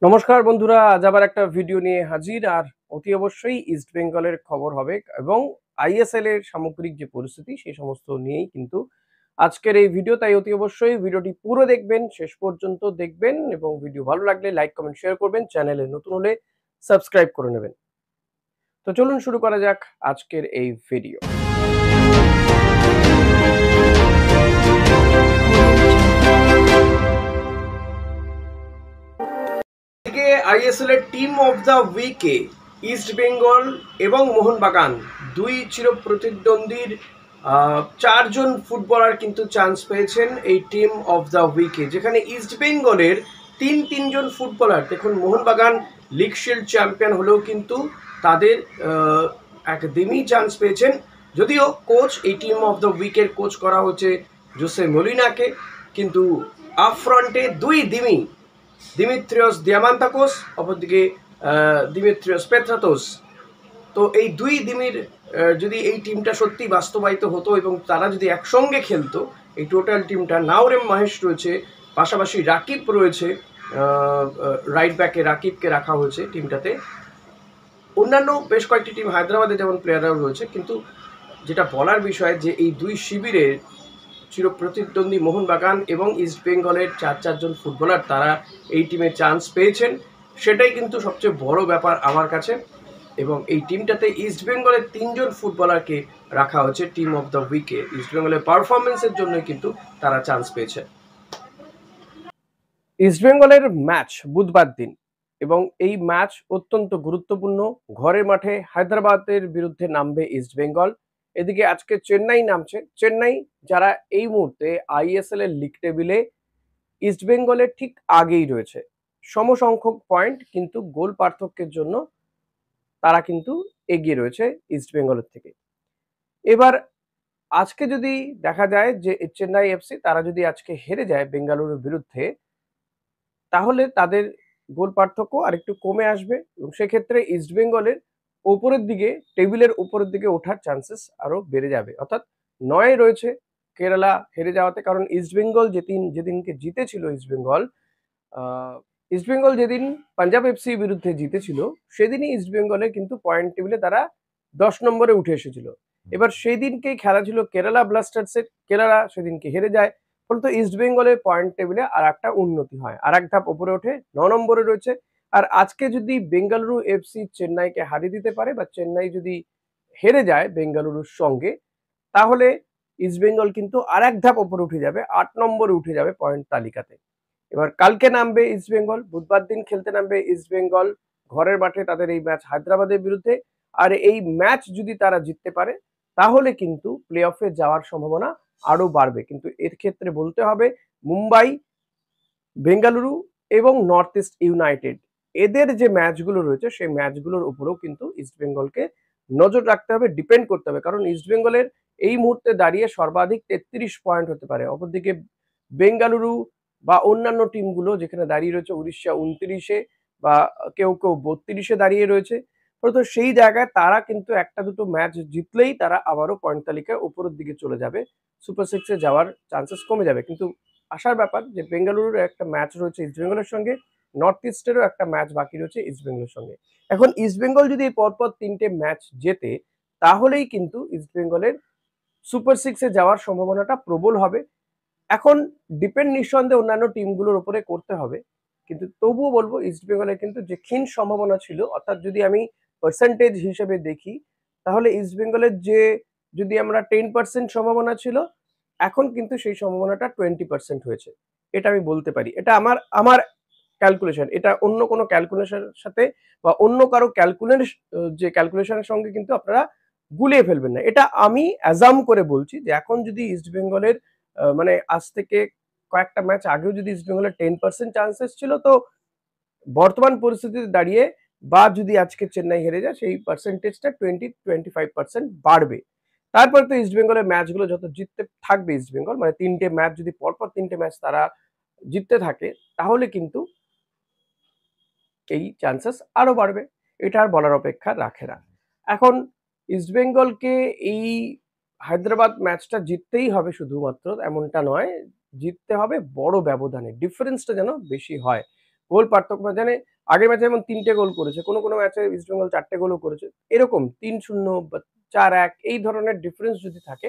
নমস্কার বন্ধুরা, আজ আবার একটা ভিডিও নিয়ে হাজির। আর অতি অবশ্যই ইস্ট বেঙ্গলের খবর হবে এবং আইএসএল এর সামগ্রিক যে পরিস্থিতি সেই সমস্ত নিয়েই কিন্তু আজকের এই ভিডিও। তাই অতি অবশ্যই ভিডিওটি পুরো দেখবেন, শেষ পর্যন্ত দেখবেন এবং ভিডিও ভালো লাগলে লাইক কমেন্ট শেয়ার করবেন, চ্যানেলে নতুন হলে সাবস্ক্রাইব করে নেবেন। তো চলুন শুরু করা যাক আজকের এই ভিডিও। আইএসএল এর টিম অফ দ্য উইকে ইস্ট বেঙ্গল এবং মোহনবাগান দুই চির প্রতিদ্বন্দ্বীর চারজন ফুটবলার কিন্তু চান্স পেয়েছেন এই টিম অফ দ্য উইকে, যেখানে ইস্ট বেঙ্গলের তিনজন ফুটবলার, দেখুন মোহনবাগান লিগ শিল্ড চ্যাম্পিয়ন হলেও কিন্তু তাদের একদমই চান্স পেয়েছেন। যদিও কোচ এই টিম অফ দ্য উইকের কোচ করা হচ্ছে জোসে মলিনাকে, কিন্তু আপ ফ্রন্টে দুই দিমিত্রিয়স দিয়ামান্তাকোস, অপরদিকে দিমিত্রিয়স পেত্রাতোস। তো এই দুই দিমির যদি এই টিমটা সত্যি বাস্তবায়িত হতো এবং তারা যদি একসঙ্গে খেলতো, এই টোটাল টিমটা, নাওরেম মাহেশ রয়েছে, পাশাপাশি রাকিব রয়েছে, রাইট ব্যাকে রাকিবকে রাখা হয়েছে টিমটাতে। অন্যান্য বেশ কয়েকটি টিম হায়দ্রাবাদে যেমন প্লেয়াররাও রয়েছে, কিন্তু যেটা বলার বিষয় যে এই দুই শিবিরের চির প্রতিদ্বন্দ্বী মোহনবাগান এবং ইস্ট বেঙ্গলের চারজন ফুটবলার তারা এই টিমে চান্স পেয়েছেন, সেটাই কিন্তু সবচেয়ে বড় ব্যাপার আমার কাছে। এবং এই টিমটাতে ইস্ট বেঙ্গলের তিনজন ফুটবলারকে রাখা হয়েছে টিম অফ দ্য উইকে। ইস্ট বেঙ্গলের পারফরমেন্সের জন্যই কিন্তু তারা চান্স পেয়েছে। ইস্ট বেঙ্গলের ম্যাচ বুধবার দিন এবং এই ম্যাচ অত্যন্ত গুরুত্বপূর্ণ। ঘরের মাঠে হায়দ্রাবাদের বিরুদ্ধে নামবে ইস্ট বেঙ্গল। এদিকে আজকে চেন্নাই নামছে। চেন্নাই যারা এই মুহূর্তে আইএসএল এর লিগ টেবিলে ইস্ট বেঙ্গলের ঠিক আগেই রয়েছে, সমসংখ্যক পয়েন্ট, কিন্তু গোল পার্থক্যের জন্য তারা কিন্তু এগিয়ে রয়েছে ইস্ট বেঙ্গলের থেকে। এবার আজকে যদি দেখা যায় যে চেন্নাই এফসি তারা যদি আজকে হেরে যায় বেঙ্গালুরুর বিরুদ্ধে, তাহলে তাদের গোল পার্থক্য আরেকটু কমে আসবে এবং সেক্ষেত্রে ইস্ট বেঙ্গলের ওপরের দিকে, টেবিলের উপরের দিকে ওঠার চান্সেস আরো বেড়ে যাবে। অর্থাৎ 9 রয়েছে কেরালা হেরে যাওয়াতে, কারণ ইস্ট বেঙ্গল যেদিনকে জিতেছিল ইস্ট বেঙ্গল যেদিন পাঞ্জাব এফসি বিরুদ্ধে জিতেছিল, সেদিনই ইস্ট বেঙ্গলে কিন্তু পয়েন্ট টেবিলে তারা 10 নম্বরে উঠে এসেছিল। এবার সেই দিনকেই খেলা ছিল কেরালা ব্লাস্টার্সের, কেরালা সেদিনকে হেরে যায়, ফলত ইস্ট বেঙ্গলের পয়েন্ট টেবিলে আর একটা উন্নতি হয়, আর এক ধাপ উপরে ওঠে, 9 নম্বরে রয়েছে। আর আজকে যদি বেঙ্গালুরু এফসি চেন্নাইকে হারিয়ে দিতে পারে বা চেন্নাই যদি হেরে যায় বেঙ্গালুরুর সঙ্গে, তাহলে ইস্ট বেঙ্গল কিন্তু আর এক ধাপ উপরে উঠে যাবে, 8 নম্বরে উঠে যাবে পয়েন্ট তালিকাতে। এবার কালকে নামবে ইস্ট বেঙ্গল, বুধবার দিন খেলতে নামবে ইস্ট বেঙ্গল ঘরের মাঠে, তাদের এই ম্যাচ হায়দ্রাবাদের বিরুদ্ধে। আর এই ম্যাচ যদি তারা জিততে পারে, তাহলে কিন্তু প্লে অফে যাওয়ার সম্ভাবনা আরো বাড়বে। কিন্তু এর ক্ষেত্রে বলতে হবে মুম্বাই, বেঙ্গালুরু এবং নর্থ ইস্ট ইউনাইটেড, এদের যে ম্যাচগুলো রয়েছে সেই ম্যাচগুলোর উপরেও কিন্তু ইস্ট বেঙ্গলকে নজর রাখতে হবে, ডিপেন্ড করতে হবে, কারণ ইস্ট বেঙ্গলের এই মুহূর্তে দাঁড়িয়ে সর্বাধিক 33 পয়েন্ট হতে পারে। অপরদিকে বেঙ্গালুরু বা অন্যান্য টিমগুলো যেখানে দাঁড়িয়ে রয়েছে, উড়িষ্যা 29-এ বা কেউ 32-এ দাঁড়িয়ে রয়েছে, তো সেই জায়গায় তারা কিন্তু একটা দুটো ম্যাচ জিতলেই তারা আবারও পয়েন্ট তালিকায় উপরের দিকে চলে যাবে, সুপার সিক্সে যাওয়ার চান্সেস কমে যাবে। কিন্তু আশার ব্যাপার যে বেঙ্গালুরুর একটা ম্যাচ রয়েছে ইস্ট বেঙ্গলের সঙ্গে, নর্থ ইস্টেরও একটা ম্যাচ বাকি রয়েছে ইস্ট বেঙ্গলের সঙ্গে। এখন ইস্ট বেঙ্গল যদি এই পরপর 3টে ম্যাচ জেতে, তাহলেই কিন্তু ইস্ট বেঙ্গলের সুপার সিক্সে যাওয়ার সম্ভাবনাটা প্রবল হবে। এখন ডিপেন্ড নিঃসন্দেহে অন্যান্য টিমগুলোর উপরে করতে হবে, কিন্তু তবুও বলবো ইস্ট বেঙ্গলের কিন্তু যে ক্ষীণ সম্ভাবনা ছিল, অর্থাৎ যদি আমি পার্সেন্টেজ হিসেবে দেখি, তাহলে ইস্ট বেঙ্গলের যে, যদি আমরা 10% সম্ভাবনা ছিল, এখন কিন্তু সেই সম্ভাবনাটা 20% হয়েছে, এটা আমি বলতে পারি। এটা আমার আমার ক্যালকুলেশন, এটা অন্য কোনো ক্যালকুলেশনের সাথে বা অন্য কারো যে ক্যালকুলেশনের সঙ্গে কিন্তু আপনারা গুলিয়ে ফেলবেন না। এটা আমি অ্যাজাম করে বলছি যে এখন যদি ইস্ট বেঙ্গলের মানে আজ থেকে কয়েকটা ম্যাচ আগেও যদি ইস্ট বেঙ্গলের 10% চান্সেস ছিল, তো বর্তমান পরিস্থিতিতে দাঁড়িয়ে বা যদি আজকে চেন্নাই হেরে যায়, সেই পার্সেন্টেজটা 20-25% বাড়বে। তারপরে তো ইস্ট বেঙ্গলের ম্যাচগুলো যত জিততে থাকবে ইস্ট বেঙ্গল, মানে 3টে ম্যাচ যদি পরপর 3টে ম্যাচ তারা জিততে থাকে, তাহলে কিন্তু এই চান্সেস আরো বাড়বে। এটা আর বলার অপেক্ষা রাখে না। এখন ইস্ট বেঙ্গলকে এই হায়দ্রাবাদ ম্যাচটা জিততেই হবে শুধুমাত্র এমনটা নয়, জিততে হবে বড় ব্যবধানে, ডিফারেন্সটা যেন বেশি হয়। গোল পার্থক্য জানে, আগের ম্যাচে যেমন 3টে গোল করেছে, কোনো ম্যাচে ইস্টবেঙ্গল 4টে গোলও করেছে। এরকম 3-0 বা 4-1 এই ধরনের ডিফারেন্স যদি থাকে,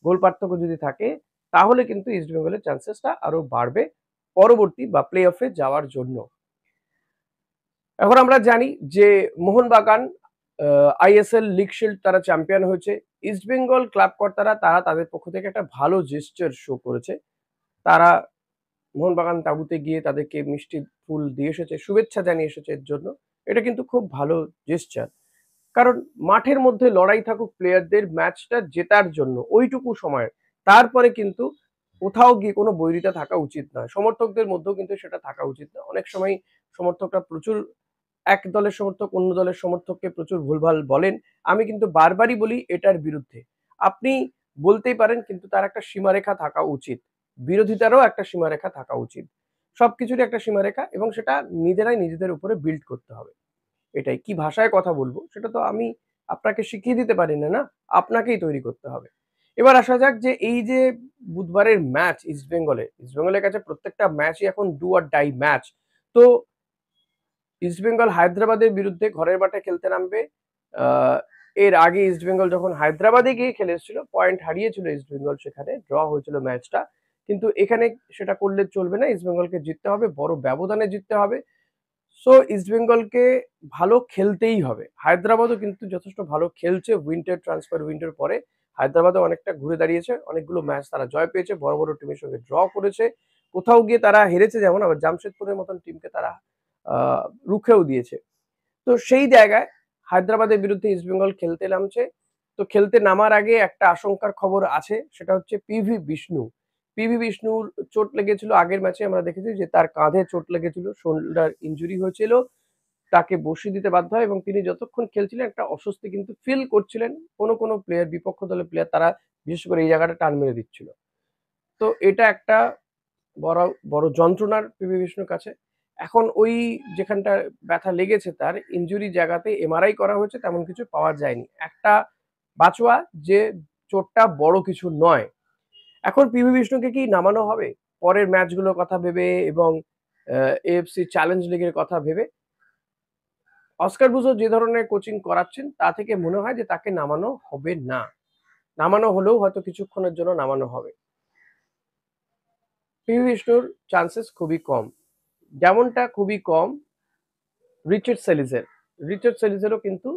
গোল পার্থক্য যদি থাকে, তাহলে কিন্তু ইস্টবেঙ্গলের চান্সেসটা আরো বাড়বে পরবর্তী বা প্লে অফে যাওয়ার জন্য। এখন আমরা জানি যে মোহনবাগান আইএসএল লিগ শিল্ড তারা চ্যাম্পিয়ন হয়েছে। ইস্টবেঙ্গল ক্লাব কর্তারা তারা তাদের পক্ষ থেকে একটা ভালো জেস্চার শো করেছে। তারা মোহনবাগান তাঁবুতে গিয়ে তাদেরকে মিষ্টি ফুল দিয়ে এসেছে, শুভেচ্ছা জানিয়ে এসেছে এর জন্য। এটা কিন্তু খুব ভালো জেস্চার। কারণ মাঠের মধ্যে লড়াই থাকুক প্লেয়ারদের ম্যাচটা জেতার জন্য ওইটুকু সময়, তারপরে কিন্তু কোথাও গিয়ে কোনো বৈরিতা থাকা উচিত নয়। সমর্থকদের মধ্যেও কিন্তু সেটা থাকা উচিত না। অনেক সময় সমর্থকরা প্রচুর, এক দলের সমর্থক অন্য দলের সমর্থককে প্রচুর ভুলভাল বলেন। আমি কিন্তু বারবারই বলি এটার বিরুদ্ধে। আপনি বলতেই পারেন, কিন্তু তার একটা সীমারেখা থাকা উচিত। বিরোধিতারও একটা সীমারেখা থাকা উচিত। সবকিছুরই একটা সীমারেখা, এবং সেটা নিজেরাই নিজেদের উপরে বিল্ড করতে হবে। এটাই। কি ভাষায় কথা বলবো সেটা তো আমি আপনাকে শিখিয়ে দিতে পারি না, না? আপনাকেই তৈরি করতে হবে। এবার আসা যাক যে এই যে বুধবারের ম্যাচ ইস্টবেঙ্গলের কাছে প্রত্যেকটা ম্যাচই এখন ডু অর ডাই ম্যাচ। তো ইস্টবেঙ্গল হায়দ্রাবাদের বিরুদ্ধে ঘরের মাঠে খেলতে নামবে। এর আগে ইস্টবেঙ্গল যখন হায়দ্রাবাদে গিয়ে খেলে এসেছিল, পয়েন্ট হারিয়েছিল ইস্টবেঙ্গল, সেখানে ড্র হয়েছিল ম্যাচটা। কিন্তু এখানে সেটা করলে চলবে না, ইস্টবেঙ্গলকে জিততে হবে, বড় ব্যবধানে জিততে হবে। সো ইস্টবেঙ্গলকে ভালো খেলতেই হবে। হায়দ্রাবাদও কিন্তু যথেষ্ট ভালো খেলছে ট্রান্সফার উইন্ডোর পরে। হায়দ্রাবাদও অনেকটা ঘুরে দাঁড়িয়েছে, অনেকগুলো ম্যাচ তারা জয় পেয়েছে, বড় টিমের সঙ্গে ড্র করেছে, কোথাও গিয়ে তারা হেরেছে, যেমন আবার জামশেদপুরের মতন টিমকে তারা রুখেও দিয়েছে। তো সেই জায়গায় হায়দ্রাবাদের বিরুদ্ধে ইস্টবেঙ্গল খেলতে নামছে। তো খেলতে নামার আগে একটা আশঙ্কার খবর আছে, সেটা হচ্ছে পিভি বিষ্ণু। পিভি বিষ্ণুর চোট লেগেছিল আগের ম্যাচে, আমরা দেখেছি যে তার কাঁধে চোট লেগেছিল, শোল্ডার ইনজুরি হয়েছিল, তাকে বসিয়ে দিতে বাধ্য হয় এবং তিনি যতক্ষণ খেলছিলেন একটা অস্বস্তি কিন্তু ফিল করছিলেন। কোনো প্লেয়ার, বিপক্ষ দলের প্লেয়ার, তারা বিশেষ করে এই জায়গাটা টান মেরে দিচ্ছিল। তো এটা একটা বড় বড় যন্ত্রণার পিভি বিষ্ণুর কাছে। এখন ওই যেখানটা ব্যথা লেগেছে তার ইনজুরি জায়গাতে এমআরআই করা হয়েছে, তেমন কিছু পাওয়া যায়নি। একটা বাঁচোয়া যে চোটটা বড় কিছু নয়। এখন পিভি বিষ্ণুকে কি নামানো হবে পরের ম্যাচগুলোর কথা ভেবে এবং এএফসি চ্যালেঞ্জ লিগের কথা ভেবে? অস্কার বুজো যে ধরনের কোচিং করাচ্ছেন তা থেকে মনে হয় যে তাকে নামানো হবে না। নামানো হলেও হয়তো কিছুক্ষণের জন্য নামানো হবে। পিভি বিষ্ণুর চান্সেস খুবই কম, যেমনটা খুবই কম রিচার্ড সেলিসের। রিচার্ড সেলিসেরও কিন্তু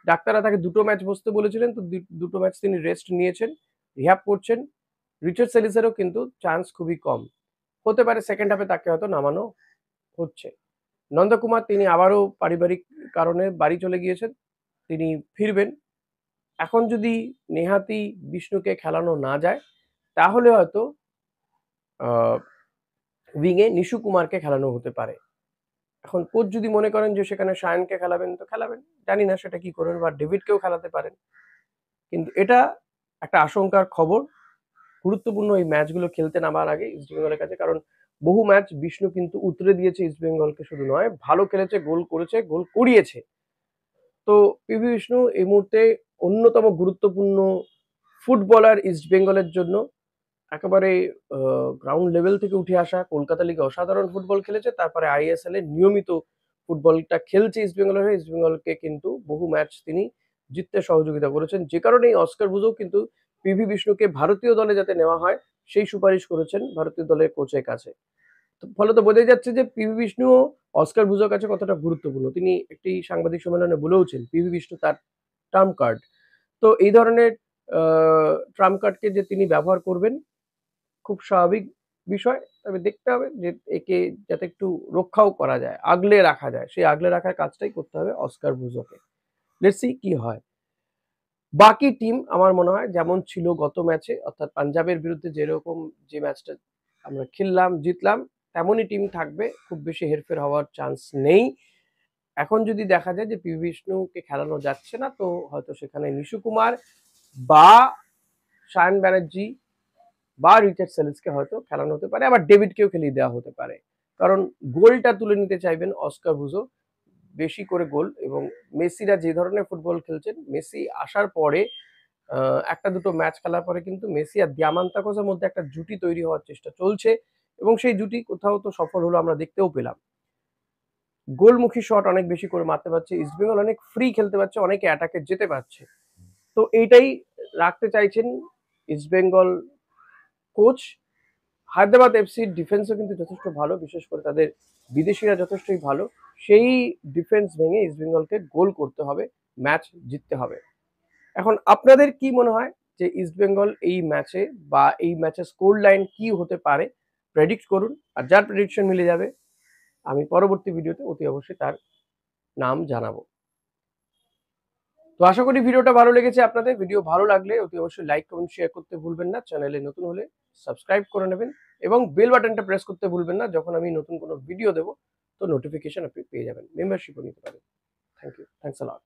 ডাক্তাররা তাকে 2টো ম্যাচ বসতে বলেছিলেন, তো 2টো ম্যাচ তিনি রেস্ট নিয়েছেন, রিহ্যাব করছেন। রিচার্ড সেলিসেরও কিন্তু চান্স খুবই কম। হতে পারে সেকেন্ড হাফে তাকে হয়তো নামানো হচ্ছে। নন্দকুমার তিনি আবারও পারিবারিক কারণে বাড়ি চলে গিয়েছেন, তিনি ফিরবেন। এখন যদি নেহাতি বিষ্ণুকে খেলানো না যায়, তাহলে হয়তো উইংয়ে নিশু কুমারকে খেলানো হতে পারে। এখন কোচ যদি মনে করেন যে সেখানে সায়নকে খেলাবেন তো খেলাবেন, জানি না সেটা কি করবেন, বা ডেভিডকেও খেলাতে পারেন। কিন্তু এটা একটা আশঙ্কার খবর। গুরুত্বপূর্ণ এই ম্যাচগুলো খেলতে নামার আগে ইস্টবেঙ্গলের কাছে, কারণ বহু ম্যাচ বিষ্ণু কিন্তু উতরে দিয়েছে ইস্টবেঙ্গলকে, শুধু নয় ভালো খেলেছে, গোল করেছে, গোল করিয়েছে। তো পিভি বিষ্ণু এই মুহূর্তে অন্যতম গুরুত্বপূর্ণ ফুটবলার ইস্টবেঙ্গলের জন্য। একেবারে গ্রাউন্ড লেভেল থেকে উঠে আসা, কলকাতা লিগে অসাধারণ ফুটবল খেলেছে, তারপরে আইএসএল এ নিয়মিত ফুটবলটা খেলছে ইস্টবেঙ্গলের হয়ে। ইস্টবেঙ্গলকে কিন্তু বহু ম্যাচ তিনি জিততে সহযোগিতা করেছেন, যে কারণে এই অস্কার বুজো কিন্তু পিভি বিষ্ণুকে ভারতীয় দলে যাতে নেওয়া হয় সেই সুপারিশ করেছেন ভারতীয় দলের কোচের কাছে। তো ফলে তো বোঝাই যাচ্ছে যে পিভি বিষ্ণুও অস্কার বুজোর কাছে কতটা গুরুত্বপূর্ণ। তিনি একটি সাংবাদিক সম্মেলনে বলেওছেন পিভি বিষ্ণু তার ট্রাম্প কার্ড। তো এই ধরনের ট্রাম্প কার্ডকে যে তিনি ব্যবহার করবেন, খুব স্বাভাবিক বিষয়। তবে দেখতে হবে যে একে যাতে একটু রক্ষাও করা যায়, আগলে রাখা যায়। সেই আগলে রাখার কাজটাই করতে হবে অস্কার বুজোকে। লেটস সি কি হয়। বাকি টিম আমার মনে হয় যেমন ছিল গত ম্যাচে, অর্থাৎ পাঞ্জাবের বিরুদ্ধে যেরকম যে ম্যাচটা আমরা খেললাম, জিতলাম, তেমনই টিম থাকবে। খুব বেশি হেরফের হওয়ার চান্স নেই। এখন যদি দেখা যায় যে পিভি বিষ্ণুকে খেলানো যাচ্ছে না, তো হয়তো সেখানে নিশু কুমার বা সায়ন ব্যানার্জি বা রিচার্ড সেলিসকে হয়তো খেলানো হতে পারে, আবার ডেভিডকেও খেলিয়ে দেওয়া হতে পারে। কারণ গোলটা তুলে নিতে চাইবেন অস্কার বুজো, বেশি করে গোল। এবং মেসিরা যে ধরনের ফুটবল খেলছেন, মেসি আসার পরে একটা দুটো ম্যাচ খেলার পরে কিন্তু মেসি আর দিয়ামান্তাকোসের মধ্যে একটা জুটি তৈরি হওয়ার চেষ্টা চলছে, এবং সেই জুটি কোথাও তো সফল হলো, আমরা দেখতেও পেলাম। গোলমুখী শট অনেক বেশি করে মারতে পারছে, ইস্টবেঙ্গল অনেক ফ্রি খেলতে পারছে, অনেকে অ্যাটাকে যেতে পারছে। তো এইটাই রাখতে চাইছেন ইস্টবেঙ্গল কোচ। হায়দ্রাবাদ এফসির ডিফেন্সও কিন্তু যথেষ্ট ভালো, বিশেষ করে তাদের বিদেশিরা যথেষ্টই ভালো। সেই ডিফেন্স ভেঙে ইস্টবেঙ্গলকে গোল করতে হবে, ম্যাচ জিততে হবে। এখন আপনাদের কি মনে হয় যে ইস্টবেঙ্গল এই ম্যাচে বা এই ম্যাচের স্কোর লাইন কি হতে পারে? প্রেডিক্ট করুন, আর যার প্রেডিকশন মিলে যাবে আমি পরবর্তী ভিডিওতে অতি অবশ্যই তার নাম জানাবো। তো আশা করি ভিডিওটা ভালো লেগেছে আপনাদের। ভিডিও ভালো লাগলে অতি অবশ্যই লাইক, কমেন্ট, শেয়ার করতে ভুলবেন না। চ্যানেলে নতুন হলে সাবস্ক্রাইব করে নেবেন এবং বেল বাটনটা প্রেস করতে ভুলবেন না। যখন আমি নতুন কোনো ভিডিও দেবো তো নোটিফিকেশন আপনি পেয়ে যাবেন। মেম্বারশিপও নিতে পারেন। Thank you, thanks a lot.